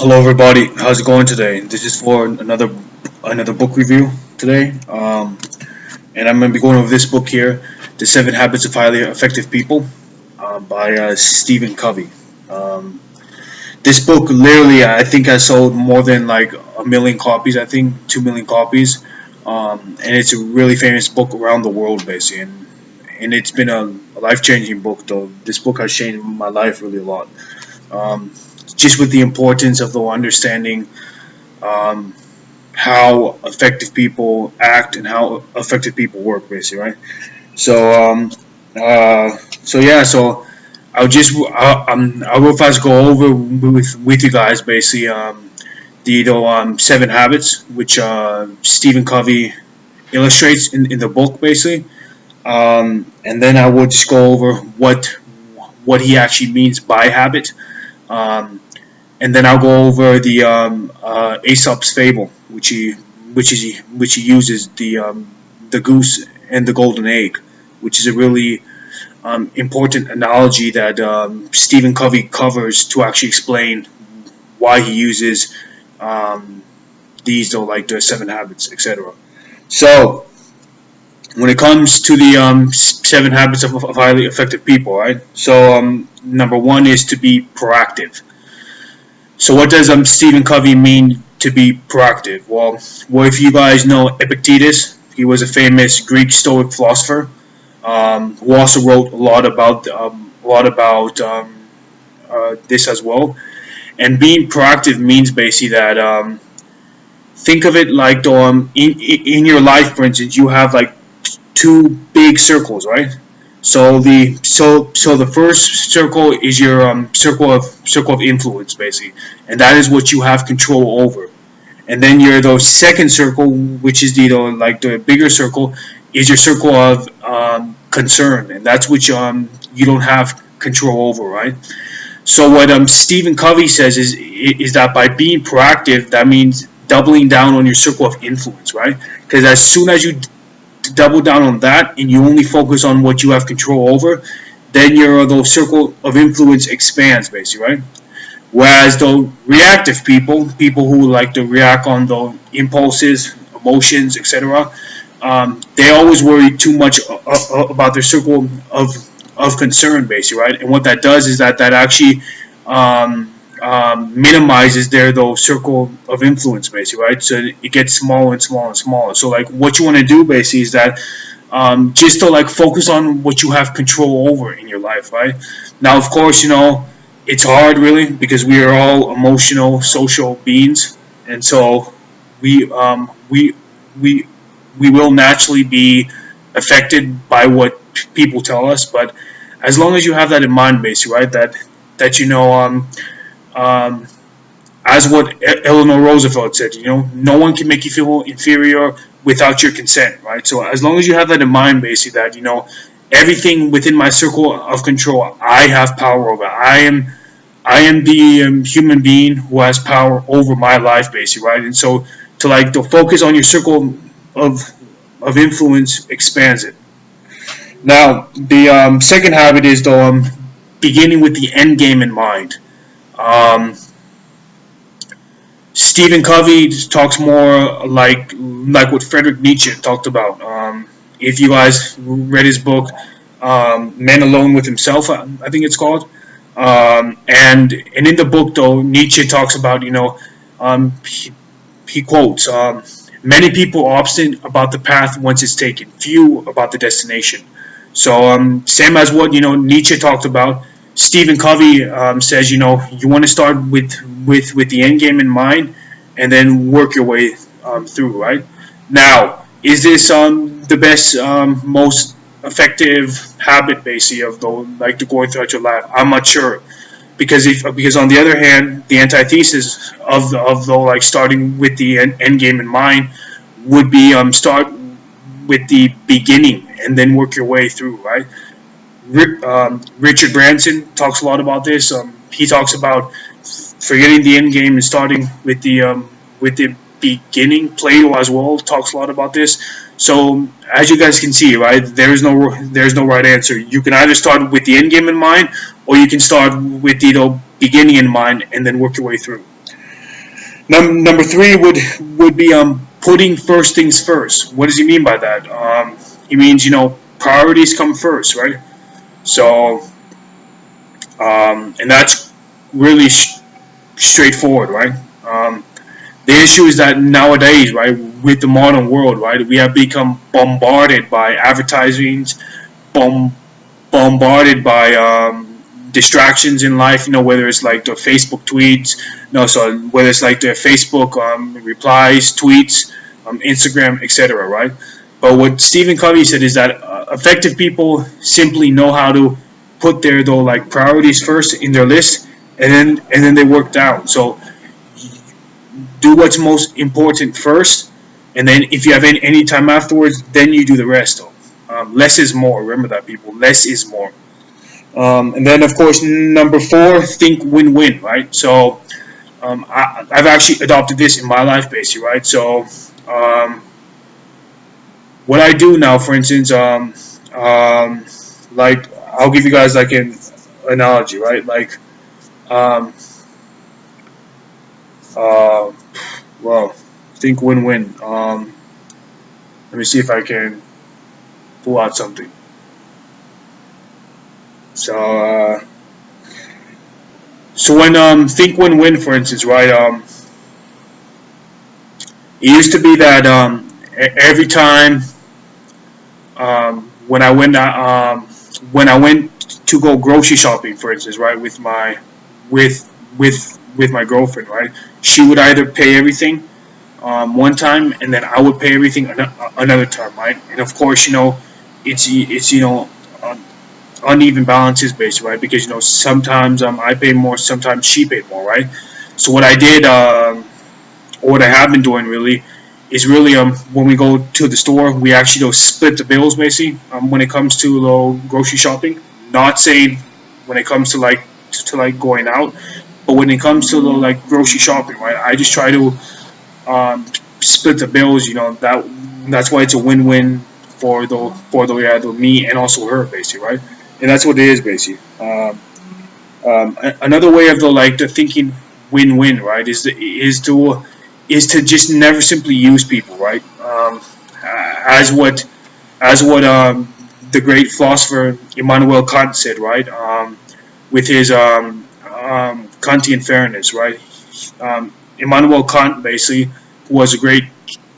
Hello everybody, how's it going today? This is for another book review today, and I'm going to be going over this book here, The 7 Habits of Highly Effective People, by Stephen Covey. Um, this book literally, I think, has sold more than like a million copies. I think 2 million copies, and it's a really famous book around the world, basically. And it's been a life-changing book, though. This book has changed my life really a lot. Um, just with the importance of the understanding um, how effective people act and how effective people work, basically, right? So, so I'll real fast go over with you guys basically the 7 habits which Stephen Covey illustrates in the book basically, and then I will just go over what he actually means by habit. Um, and then I'll go over the Aesop's fable, which he uses the goose and the golden egg, which is a really important analogy that Stephen Covey covers to actually explain why he uses these, though, like the 7 habits, etc. So when it comes to the 7 habits of highly effective people, right? So number one is to be proactive. So what does Stephen Covey mean to be proactive? Well, if you guys know Epictetus, he was a famous Greek Stoic philosopher who also wrote a lot about this as well. And being proactive means basically that think of it like in your life, for instance, you have like two big circles, right? So the first circle is your circle of influence, basically, and that is what you have control over. And then the second circle, which is the bigger circle, is your circle of concern, and that's which you don't have control over, right? So what Stephen Covey says is that by being proactive, that means doubling down on your circle of influence, right? Because as soon as you double down on that and you only focus on what you have control over, then your the circle of influence expands, basically, right? Whereas the reactive people who like to react on the impulses, emotions, etc., they always worry too much about their circle of concern, basically, right? And what that does is that actually minimizes their circle of influence, basically, right? So it gets smaller and smaller and smaller. So like what you want to do basically is that just to like focus on what you have control over in your life, right? Now, of course, it's hard really because we are all emotional, social beings, and so we we will naturally be affected by what people tell us. But as long as you have that in mind, basically, right? Um, as what Eleanor Roosevelt said, no one can make you feel inferior without your consent, right? So as long as you have that in mind, basically, that everything within my circle of control, I have power over. I am the human being who has power over my life, basically, right? And so to focus on your circle of influence expands it. Now the second habit is beginning with the end game in mind. Um, Stephen Covey talks more like what Friedrich Nietzsche talked about. If you guys read his book, "Man Alone with Himself," I think it's called. And in the book, though, Nietzsche talks about he quotes, "Many people are obstinate about the path once it's taken, few about the destination." So same as what Nietzsche talked about. Stephen Covey says you want to start with the end game in mind, and then work your way through. Right now, is this the best, most effective habit, basically, of the going throughout your life? I'm not sure, because on the other hand, the antithesis of like starting with the end game in mind would be start with the beginning and then work your way through, right? Richard Branson talks a lot about this. He talks about forgetting the end game and starting with the beginning. Plato as well talks a lot about this. So as you guys can see, right, there's no right answer. You can either start with the end game in mind, or you can start with the beginning in mind and then work your way through. Number three would be putting first things first. What does he mean by that? He means priorities come first, right? So and that's really straightforward, right? The issue is that nowadays, right, with the modern world, right, we have become bombarded by advertisements, bomb, bombarded by distractions in life. Whether it's like the Facebook tweets, no, so whether it's like the Facebook replies, tweets, Instagram, etc. Right. But what Stephen Covey said is that effective people simply know how to put their though like priorities first in their list, and then they work down. So do what's most important first, and then if you have any time afterwards, then you do the rest. Less is more. Remember that, people. Less is more. And then, of course, number four, think win-win, right? So I've actually adopted this in my life, basically, right? So what I do now, for instance, like I'll give you guys like an analogy, right? Like, um, uh, well, think win-win. Let me see if I can pull out something. So, so when think win-win, for instance, right? It used to be that every time when I went to go grocery shopping, for instance, right, with with my girlfriend, right, she would either pay everything one time, and then I would pay everything another time, right? And of course, it's uneven balances based, right? Because sometimes I pay more, sometimes she paid more, right? So what I did, or what I have been doing really, is really when we go to the store, we actually split the bills basically. When it comes to grocery shopping, not saying when it comes to like going out, but when it comes to like grocery shopping, right? I just try to split the bills. That's why it's a win-win for the me and also her basically, right? And that's what it is basically. Another way of the thinking win-win, right, is to just never simply use people, right? As what the great philosopher Immanuel Kant said, right? With his Kantian fairness, right? Immanuel Kant basically, who was a great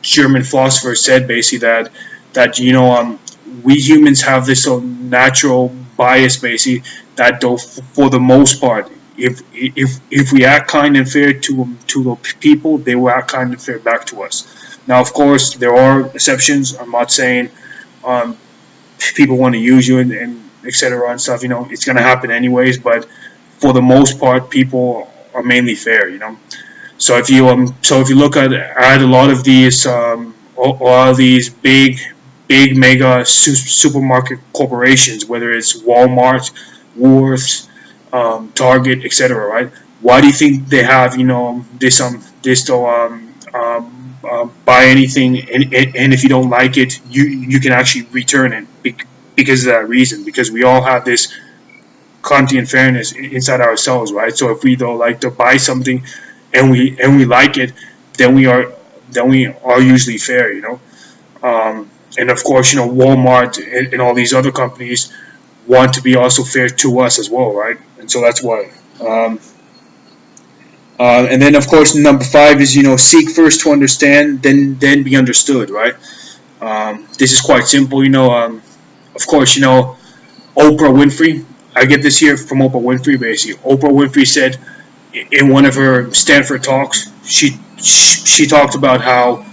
German philosopher, said basically that we humans have this natural bias basically that though for the most part, if we act kind and fair to the people, they will act kind and fair back to us. Now, of course, there are exceptions. I'm not saying um, people want to use you and etc. and stuff. It's gonna happen anyways. But for the most part, people are mainly fair. So if you look at a lot of these all these big mega supermarket corporations, whether it's Walmart, Woolworths, Target, etc. Right? Why do you think they have this buy anything, and if you don't like it, you can actually return it because of that reason, because we all have this Kantian fairness inside ourselves, right? So if we don't like to buy something and we like it, then we are usually fair. And of course, Walmart and all these other companies want to be also fair to us as well, right? And so that's why. And then of course number five is seek first to understand, then be understood, right? This is quite simple. Of course, Oprah Winfrey. I get this here from Oprah Winfrey. Basically, Oprah Winfrey said in one of her Stanford talks, she talked about how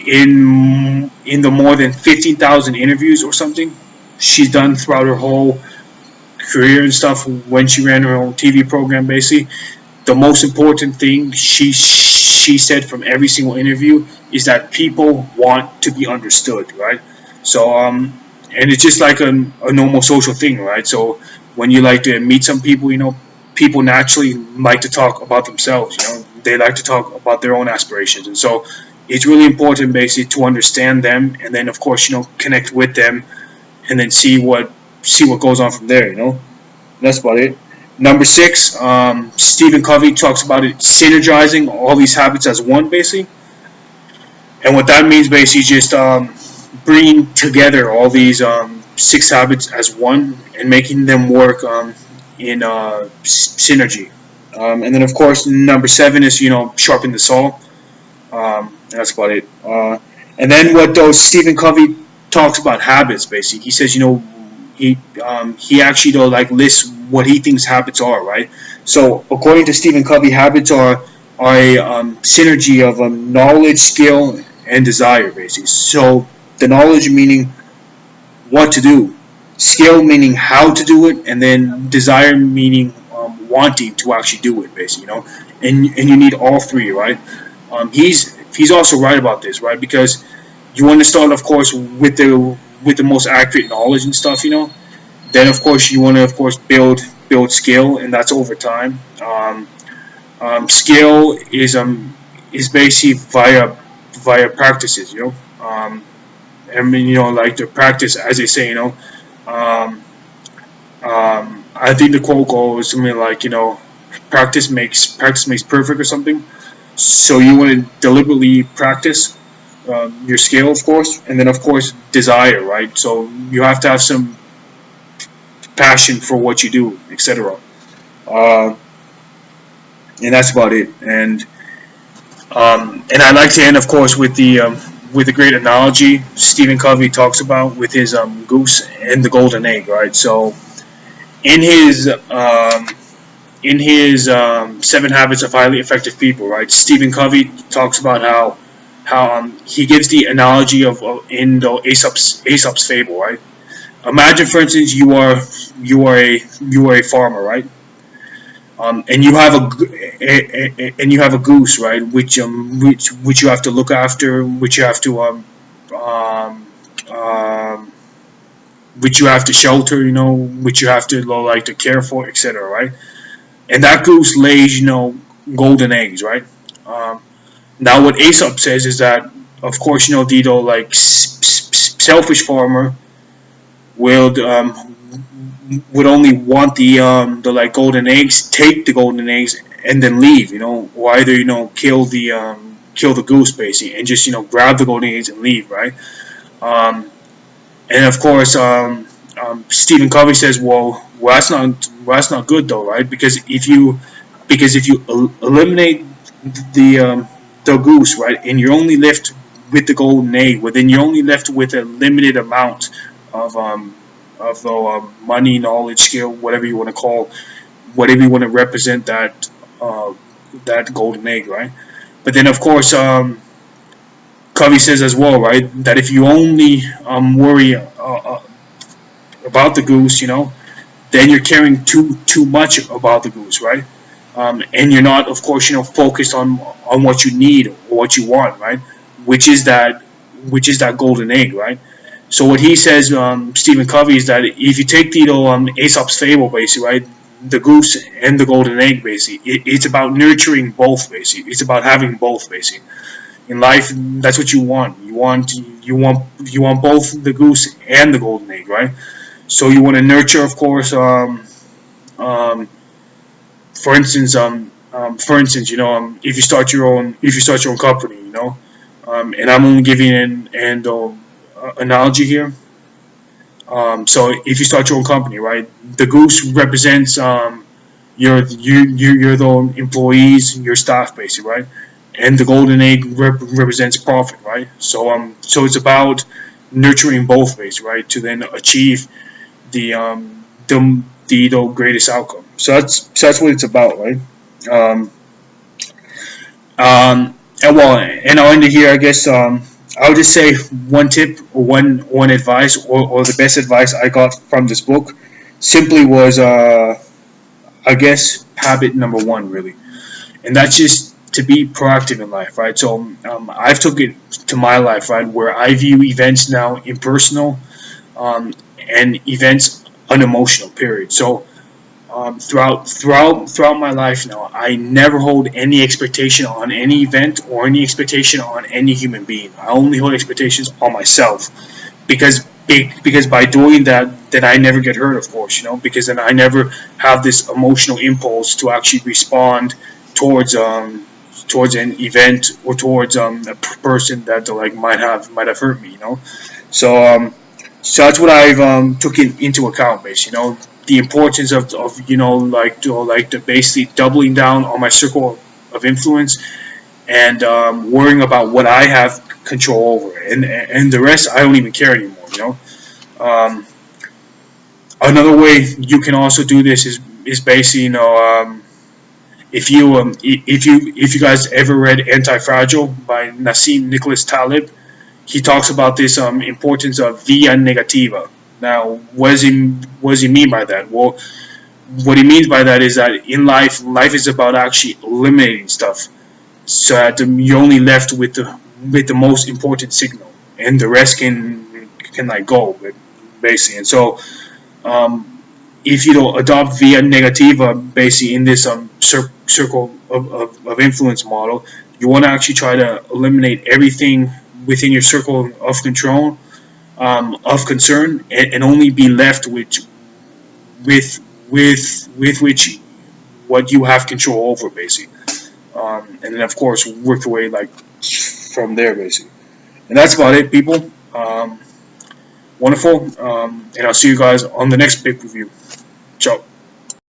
in the more than 15,000 interviews or something she's done throughout her whole career and stuff when she ran her own TV program, basically, the most important thing she said from every single interview is that people want to be understood, right? So and it's just like a normal social thing, right? So when you like to meet some people, people naturally like to talk about themselves. They like to talk about their own aspirations, and so it's really important basically to understand them, and then of course connect with them, and then see what goes on from there. That's about it. Number six, Stephen Covey talks about it synergizing all these habits as one, basically. And what that means, basically, is just bringing together all these six habits as one and making them work in synergy. And then, of course, number seven is, sharpen the saw. That's about it. And then what those Stephen Covey talks about habits, basically. He says, he actually though like lists what he thinks habits are, right? So according to Stephen Covey, habits are a synergy of knowledge, skill, and desire, basically. So the knowledge meaning what to do, skill meaning how to do it, and then desire meaning wanting to actually do it, basically. And you need all three, right? He's also right about this, right? Because you want to start, of course, with the most accurate knowledge and stuff, Then, of course, you want to, of course, build skill, and that's over time. Skill is basically via practices, I mean, like the practice, as they say, I think the quote goes something like, practice makes perfect or something. So you want to deliberately practice your skill, of course, and then, of course, desire, right? So you have to have some passion for what you do, etc. And that's about it. And I like to end, of course, with the great analogy Stephen Covey talks about with his goose and the golden egg, right? So in his Seven Habits of Highly Effective People, right? Stephen Covey talks about how he gives the analogy of in the Aesop's fable, right? Imagine, for instance, you are a farmer, right? And you have a goose, right? Which you have to look after, which you have to which you have to shelter, which you have to like to care for, etc. Right? And that goose lays, golden eggs, right? Now, what Aesop says is that, of course, the like selfish farmer would only want the like golden eggs, take the golden eggs, and then leave, or either kill the goose, basically, and just grab the golden eggs and leave, right? And of course, Stephen Covey says, well, that's not good though, right? Because if you eliminate the goose, right, and you're only left with the golden egg, well, then you're only left with a limited amount of money, knowledge, skill, whatever you want to represent that golden egg, right? But then, of course, Covey says as well, right, that if you only worry about the goose, then you're caring too much about the goose, right? And you're not, of course, focused on what you need or what you want, right? Which is that golden egg, right? So what he says, Stephen Covey, is that if you take the Aesop's fable, basically, right, the goose and the golden egg, basically, it's about nurturing both, basically. It's about having both, basically. In life, that's what you want. You want both the goose and the golden egg, right? So you want to nurture, of course. For instance, if you start your own company, and I'm only giving an analogy here. So if you start your own company, right, the goose represents your the employees, your staff, basically, right, and the golden egg represents profit, right. So it's about nurturing both, basically, right, to then achieve the greatest outcome. So that's what it's about, right. And I'll end it here, I guess. I'll just say one tip or one advice or the best advice I got from this book simply was, I guess, habit number one, really. And that's just to be proactive in life, right? So I've took it to my life, right, where I view events now impersonal and events unemotional, period. So throughout my life now, I never hold any expectation on any event or any expectation on any human being. I only hold expectations on myself, because by doing that, then I never get hurt, of course, because then I never have this emotional impulse to actually respond towards towards an event or towards a person that like might have hurt me, So so that's what I've took into account, basically, the importance of like the basically doubling down on my circle of influence and worrying about what I have control over, and the rest I don't even care anymore. Um, Another way you can also do this is basically if you guys ever read Anti-Fragile by Nassim Nicholas Taleb, he talks about this importance of via negativa. Now, what does he mean by that? Well, what he means by that is that in life is about actually eliminating stuff, so that you're only left with the most important signal, and the rest can like go basically. And so if you don't adopt via negativa basically in this circle of influence model, you want to actually try to eliminate everything within your circle of control, of concern, and only be left with with which what you have control over, basically. And then of course work your way like from there, basically. And that's about it, people. Wonderful, and I'll see you guys on the next pay per view. Ciao.